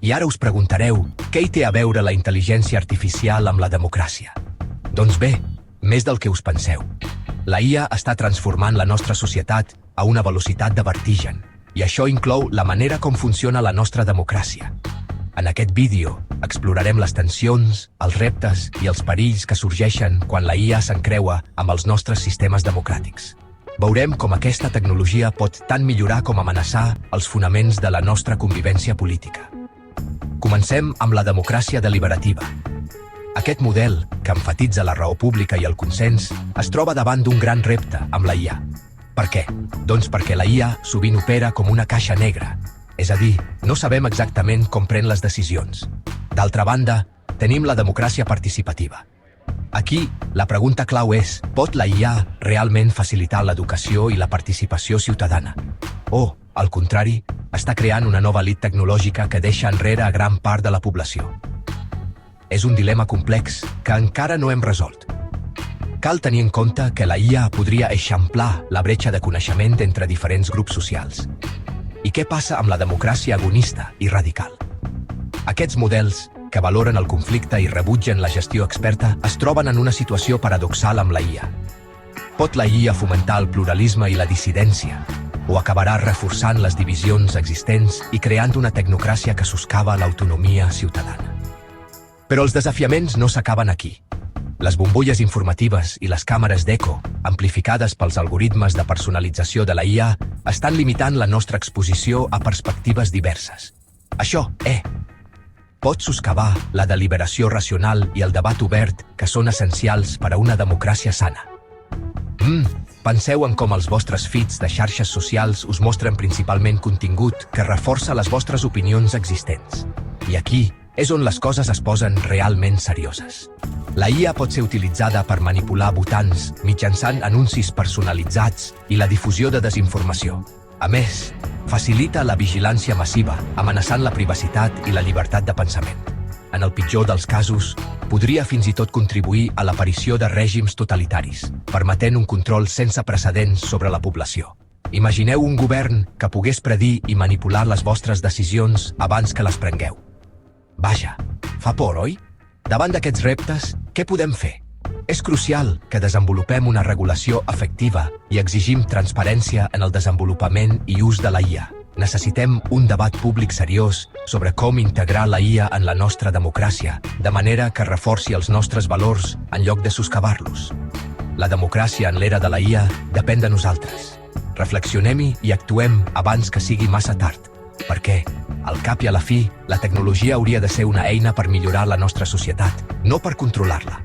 I ara us preguntareu, què hi té a veure la intel·ligència artificial amb la democràcia? Doncs bé, més del que us penseu. La IA està transformant la nostra societat a una velocitat de vertigen, i això inclou la manera com funciona la nostra democràcia. En aquest vídeo explorarem les tensions, els reptes i els perills que sorgeixen quan la IA s'encreua amb els nostres sistemes democràtics. Veurem com aquesta tecnologia pot tant millorar com amenaçar els fonaments de la nostra convivència política. Comencem amb la democràcia deliberativa. Aquest model, que emfatitza la raó pública i el consens, es troba davant d'un gran repte amb la IA. Per què? Doncs perquè la IA sovint opera com una caixa negra, és a dir, no sabem exactament com pren les decisions. D'altra banda, tenim la democràcia participativa. Aquí, la pregunta clau és, pot la IA realment facilitar l'educació i la participació ciutadana? O, al contrari, està creant una nova elit tecnològica que deixa enrere a gran part de la població. És un dilema complex que encara no hem resolt. Cal tenir en compte que la IA podria eixamplar la bretxa de coneixement entre diferents grups socials. I què passa amb la democràcia agonista i radical? Aquests models, que valoren el conflicte i rebutgen la gestió experta, es troben en una situació paradoxal amb la IA. Pot la IA fomentar el pluralisme i la dissidència, o acabarà reforçant les divisions existents i creant una tecnocràcia que soscava l'autonomia ciutadana? Però els desafiaments no s'acaben aquí. Les bombolles informatives i les càmeres d'eco, amplificades pels algoritmes de personalització de la IA, estan limitant la nostra exposició a perspectives diverses. Això, pot soscavar la deliberació racional i el debat obert que són essencials per a una democràcia sana. Penseu en com els vostres feeds de xarxes socials us mostren principalment contingut que reforça les vostres opinions existents. I aquí és on les coses es posen realment serioses. La IA pot ser utilitzada per manipular votants mitjançant anuncis personalitzats i la difusió de desinformació. A més, facilita la vigilància massiva, amenaçant la privacitat i la llibertat de pensament. En el pitjor dels casos, podria fins i tot contribuir a l'aparició de règims totalitaris, permetent un control sense precedents sobre la població. Imagineu un govern que pogués predir i manipular les vostres decisions abans que les prengueu. Vaja, fa por, oi? Davant d'aquests reptes, què podem fer? És crucial que desenvolupem una regulació efectiva i exigim transparència en el desenvolupament i ús de la IA. Necessitem un debat públic seriós sobre com integrar la IA en la nostra democràcia, de manera que reforci els nostres valors en lloc de soscavar-los. La democràcia en l'era de la IA depèn de nosaltres. Reflexionem-hi i actuem abans que sigui massa tard, perquè, al cap i a la fi, la tecnologia hauria de ser una eina per millorar la nostra societat, no per controlar-la.